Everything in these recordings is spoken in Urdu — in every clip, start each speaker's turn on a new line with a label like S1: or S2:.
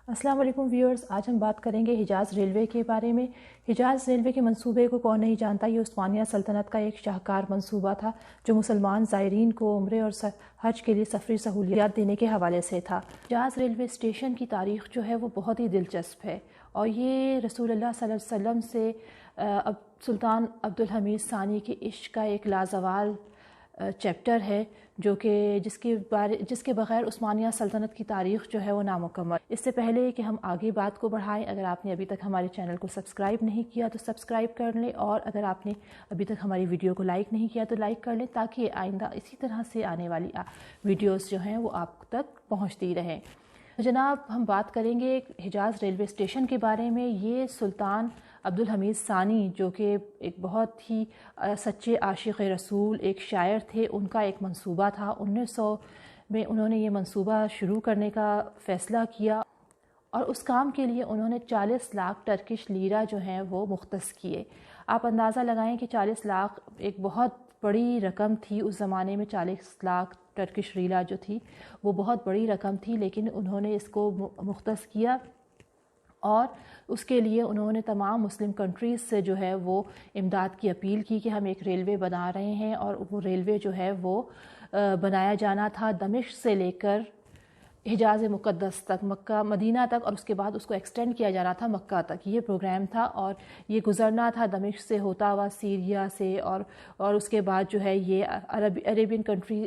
S1: السلام علیکم ویورز، آج ہم بات کریں گے حجاز ریلوے کے بارے میں۔ حجاز ریلوے کے منصوبے کو کون نہیں جانتا، یہ عثمانیہ سلطنت کا ایک شاہکار منصوبہ تھا جو مسلمان زائرین کو عمرے اور حج کے لیے سفری سہولیات دینے کے حوالے سے تھا۔ حجاز ریلوے اسٹیشن کی تاریخ جو ہے وہ بہت ہی دلچسپ ہے، اور یہ رسول اللہ صلی اللہ علیہ وسلم سے سلطان عبدالحمید ثانی کے عشق کا ایک لازوال چیپٹر ہے، جو کہ جس کے بغیر عثمانیہ سلطنت کی تاریخ جو ہے وہ نامکمل۔ اس سے پہلے کہ ہم آگے بات کو بڑھائیں، اگر آپ نے ابھی تک ہمارے چینل کو سبسکرائب نہیں کیا تو سبسکرائب کر لیں، اور اگر آپ نے ابھی تک ہماری ویڈیو کو لائک نہیں کیا تو لائک کر لیں، تاکہ آئندہ اسی طرح سے آنے والی ویڈیوز جو ہیں وہ آپ تک پہنچتی رہیں۔ جناب، ہم بات کریں گے حجاز ریلوے اسٹیشن کے بارے میں۔ یہ سلطان عبدالحمید ثانی، جو کہ ایک بہت ہی سچے عاشق رسول، ایک شاعر تھے، ان کا ایک منصوبہ تھا۔ 1900 میں انہوں نے یہ منصوبہ شروع کرنے کا فیصلہ کیا، اور اس کام کے لیے انہوں نے 40 لاکھ ٹرکش لیرہ جو ہیں وہ مختص کیے۔ آپ اندازہ لگائیں کہ 40 لاکھ ایک بہت بڑی رقم تھی اس زمانے میں۔ 40 لاکھ ٹرکش لیرہ جو تھی وہ بہت بڑی رقم تھی، لیکن انہوں نے اس کو مختص کیا، اور اس کے لیے انہوں نے تمام مسلم کنٹریز سے جو ہے وہ امداد کی اپیل کی کہ ہم ایک ریلوے بنا رہے ہیں، اور وہ ریلوے جو ہے وہ بنایا جانا تھا دمشق سے لے کر حجاز مقدس تک، مکہ مدینہ تک، اور اس کے بعد اس کو ایکسٹینڈ کیا جانا تھا مکہ تک۔ یہ پروگرام تھا، اور یہ گزرنا تھا دمشق سے ہوتا ہوا سیریا سے، اور اس کے بعد جو ہے یہ عربین کنٹری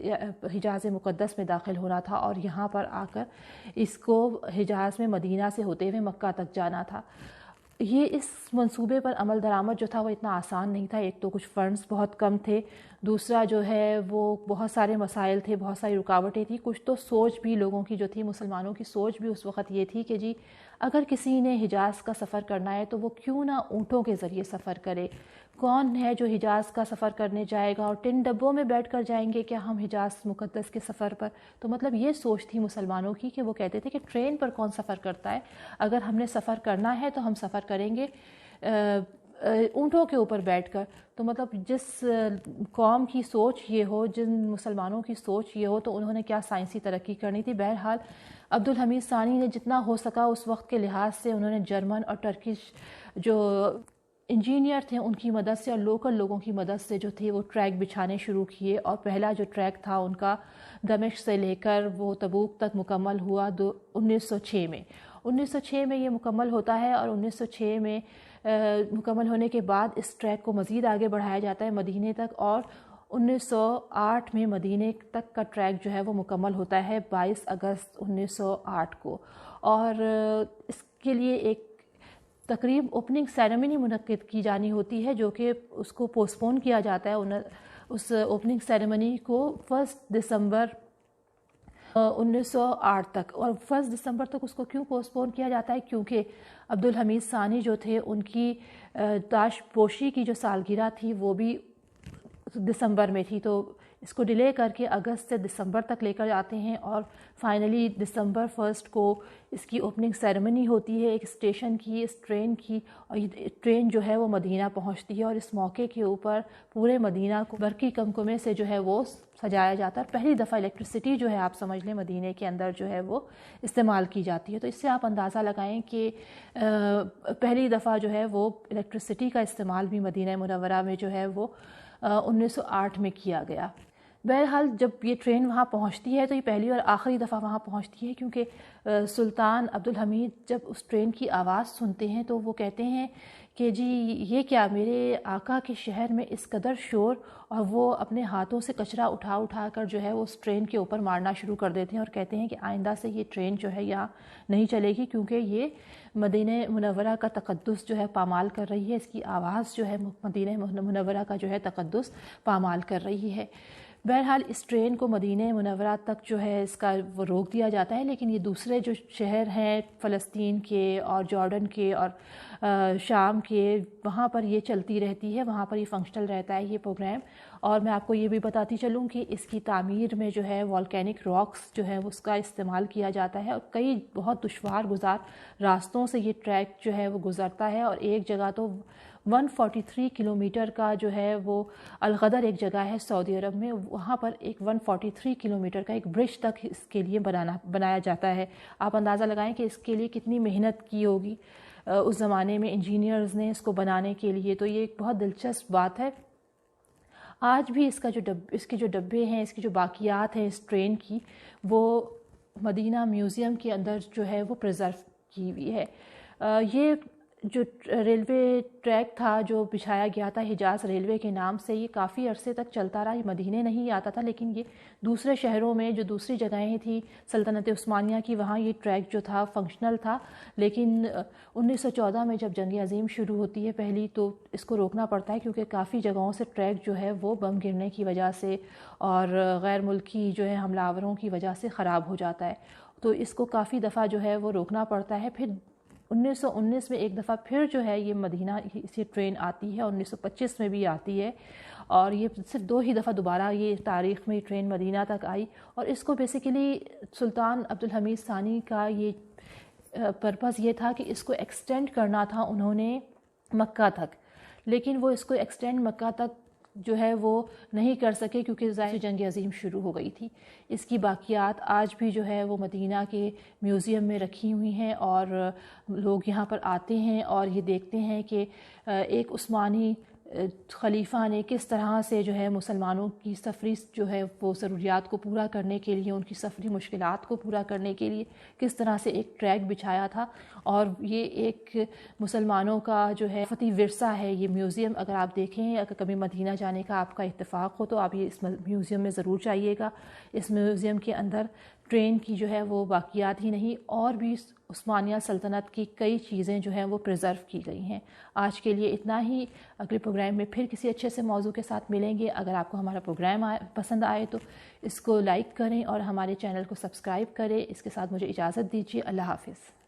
S1: حجاز مقدس میں داخل ہونا تھا، اور یہاں پر آ کر اس کو حجاز میں مدینہ سے ہوتے ہوئے مکہ تک جانا تھا۔ یہ اس منصوبے پر عمل درآمد جو تھا وہ اتنا آسان نہیں تھا۔ ایک تو کچھ فنڈز بہت کم تھے، دوسرا جو ہے وہ بہت سارے مسائل تھے، بہت ساری رکاوٹیں تھیں، کچھ تو سوچ بھی لوگوں کی جو تھی، مسلمانوں کی سوچ بھی اس وقت یہ تھی کہ جی اگر کسی نے حجاز کا سفر کرنا ہے تو وہ کیوں نہ اونٹوں کے ذریعے سفر کرے۔ کون ہے جو حجاز کا سفر کرنے جائے گا، اور 10 ڈبوں میں بیٹھ کر جائیں گے کیا ہم حجاز مقدس کے سفر پر؟ تو مطلب یہ سوچ تھی مسلمانوں کی کہ وہ کہتے تھے کہ ٹرین پر کون سفر کرتا ہے، اگر ہم نے سفر کرنا ہے تو ہم سفر کریں گے اونٹوں کے اوپر بیٹھ کر۔ تو مطلب جس قوم کی سوچ یہ ہو، جن مسلمانوں کی سوچ یہ ہو، تو انہوں نے کیا سائنسی ترقی کرنی تھی۔ بہرحال عبدالحمید ثانی نے جتنا ہو سکا اس وقت کے لحاظ سے انہوں نے جرمن اور ٹرکش جو انجینئر تھے ان کی مدد سے اور لوکل لوگوں کی مدد سے جو تھی وہ ٹریک بچھانے شروع کیے، اور پہلا جو ٹریک تھا ان کا دمشق سے لے کر وہ تبوک تک مکمل ہوا 1906 میں۔ 1906 میں یہ مکمل ہوتا ہے، اور 1906 میں مکمل ہونے کے بعد اس ٹریک کو مزید آگے بڑھایا جاتا ہے مدینے تک، اور 1908 میں مدینے تک کا ٹریک جو ہے وہ مکمل ہوتا ہے 22 اگست 1908 کو، اور اس کے لیے ایک تقریب اوپننگ سیریمنی منعقد کی جانی ہوتی ہے، جو کہ اس کو پوسٹ پون کیا جاتا ہے اس اوپننگ سیریمنی کو 1 دسمبر 1908 تک۔ اور 1 دسمبر تک اس کو کیوں پوسٹ پون کیا جاتا ہے؟ کیونکہ عبدالحمید ثانی جو تھے ان کی تاش پوشی کی جو سالگرہ تھی وہ بھی دسمبر میں تھی، تو اس کو ڈیلے کر کے اگست سے دسمبر تک لے کر آتے ہیں، اور فائنلی دسمبر 1 کو اس کی اوپننگ سیریمنی ہوتی ہے ایک اسٹیشن کی، اس ٹرین کی، اور یہ ٹرین جو ہے وہ مدینہ پہنچتی ہے، اور اس موقع کے اوپر پورے مدینہ کو برقی کمکمے سے جو ہے وہ سجایا جاتا ہے۔ پہلی دفعہ الیکٹرسٹی جو ہے آپ سمجھ لیں مدینہ کے اندر جو ہے وہ استعمال کی جاتی ہے، تو اس سے آپ اندازہ لگائیں کہ پہلی دفعہ جو ہے وہ الیکٹرسٹی کا استعمال بھی مدینہ منورہ میں جو ہے وہ 1908 میں کیا گیا۔ بہرحال جب یہ ٹرین وہاں پہنچتی ہے تو یہ پہلی اور آخری دفعہ وہاں پہنچتی ہے، کیونکہ سلطان عبدالحمید جب اس ٹرین کی آواز سنتے ہیں تو وہ کہتے ہیں کہ جی یہ کیا، میرے آقا کے شہر میں اس قدر شور، اور وہ اپنے ہاتھوں سے کچرا اٹھا کر جو ہے وہ اس ٹرین کے اوپر مارنا شروع کر دیتے ہیں، اور کہتے ہیں کہ آئندہ سے یہ ٹرین جو ہے یہاں نہیں چلے گی، کیونکہ یہ مدینہ منورہ کا تقدس جو ہے پامال کر رہی ہے، اس کی آواز جو ہے مدینہ منورہ کا جو ہے تقدس پامال کر رہی ہے۔ بہرحال اس ٹرین کو مدینہ منورہ تک جو ہے اس کا وہ روک دیا جاتا ہے، لیکن یہ دوسرے جو شہر ہیں فلسطین کے اور جارڈن کے اور شام کے، وہاں پر یہ چلتی رہتی ہے، وہاں پر یہ فنکشنل رہتا ہے یہ پروگرام۔ اور میں آپ کو یہ بھی بتاتی چلوں کہ اس کی تعمیر میں جو ہے والکینک راکس جو ہے اس کا استعمال کیا جاتا ہے، اور کئی بہت دشوار گزار راستوں سے یہ ٹریک جو ہے وہ گزرتا ہے، اور ایک جگہ تو 143 کلومیٹر کا جو ہے وہ الغدر ایک جگہ ہے سعودی عرب میں، وہاں پر ایک 143 کلومیٹر کا ایک برج تک اس کے لیے بنایا جاتا ہے۔ آپ اندازہ لگائیں کہ اس کے لیے کتنی محنت کی ہوگی اس زمانے میں انجینئرز نے اس کو بنانے کے لیے، تو یہ ایک بہت دلچسپ بات ہے۔ آج بھی اس کے جو ڈبے ہیں، اس کی جو باقیات ہیں اس ٹرین کی، وہ مدینہ میوزیم کے اندر جو ہے وہ پریزرو کی ہوئی ہے۔ یہ جو ریلوے ٹریک تھا جو بچھایا گیا تھا حجاز ریلوے کے نام سے، یہ کافی عرصے تک چلتا رہا، یہ مدینے نہیں آتا تھا، لیکن یہ دوسرے شہروں میں جو دوسری جگہیں تھیں سلطنت عثمانیہ کی، وہاں یہ ٹریک جو تھا فنکشنل تھا۔ لیکن 1914 میں جب جنگ عظیم شروع ہوتی ہے پہلی، تو اس کو روکنا پڑتا ہے کیونکہ کافی جگہوں سے ٹریک جو ہے وہ بم گرنے کی وجہ سے اور غیر ملکی جو ہے حملہ آوروں کی وجہ سے خراب ہو جاتا ہے، تو اس کو کافی دفعہ جو ہے وہ روکنا پڑتا ہے۔ پھر 1919 میں ایک دفعہ پھر جو ہے یہ مدینہ سے ٹرین آتی ہے، 1925 میں بھی آتی ہے، اور یہ صرف 2 ہی دفعہ دوبارہ یہ تاریخ میں ٹرین مدینہ تک آئی۔ اور اس کو بیسیکلی سلطان عبدالحمید ثانی کا یہ پرپس یہ تھا کہ اس کو ایکسٹینڈ کرنا تھا انہوں نے مکہ تک، لیکن وہ اس کو ایکسٹینڈ مکہ تک جو ہے وہ نہیں کر سکے کیونکہ ظاہر جنگ عظیم شروع ہو گئی تھی۔ اس کی باقیات آج بھی جو ہے وہ مدینہ کے میوزیم میں رکھی ہوئی ہیں، اور لوگ یہاں پر آتے ہیں اور یہ دیکھتے ہیں کہ ایک عثمانی خلیفہ نے کس طرح سے جو ہے مسلمانوں کی سفری جو ہے وہ ضروریات کو پورا کرنے کے لیے، ان کی سفری مشکلات کو پورا کرنے کے لیے کس طرح سے ایک ٹریک بچھایا تھا۔ اور یہ ایک مسلمانوں کا جو ہے ثقافتی ورثہ ہے یہ میوزیم۔ اگر آپ دیکھیں، اگر کبھی مدینہ جانے کا آپ کا اتفاق ہو تو آپ یہ اس میوزیم میں ضرور جائیے گا۔ اس میوزیم کے اندر ٹرین کی جو ہے وہ باقیات ہی نہیں، اور بھی عثمانیہ سلطنت کی کئی چیزیں جو ہیں وہ پریزرو کی گئی ہیں۔ آج کے لیے اتنا ہی، اگلے پروگرام میں پھر کسی اچھے سے موضوع کے ساتھ ملیں گے۔ اگر آپ کو ہمارا پروگرام پسند آئے تو اس کو لائک کریں اور ہمارے چینل کو سبسکرائب کریں۔ اس کے ساتھ مجھے اجازت دیجیے، اللہ حافظ۔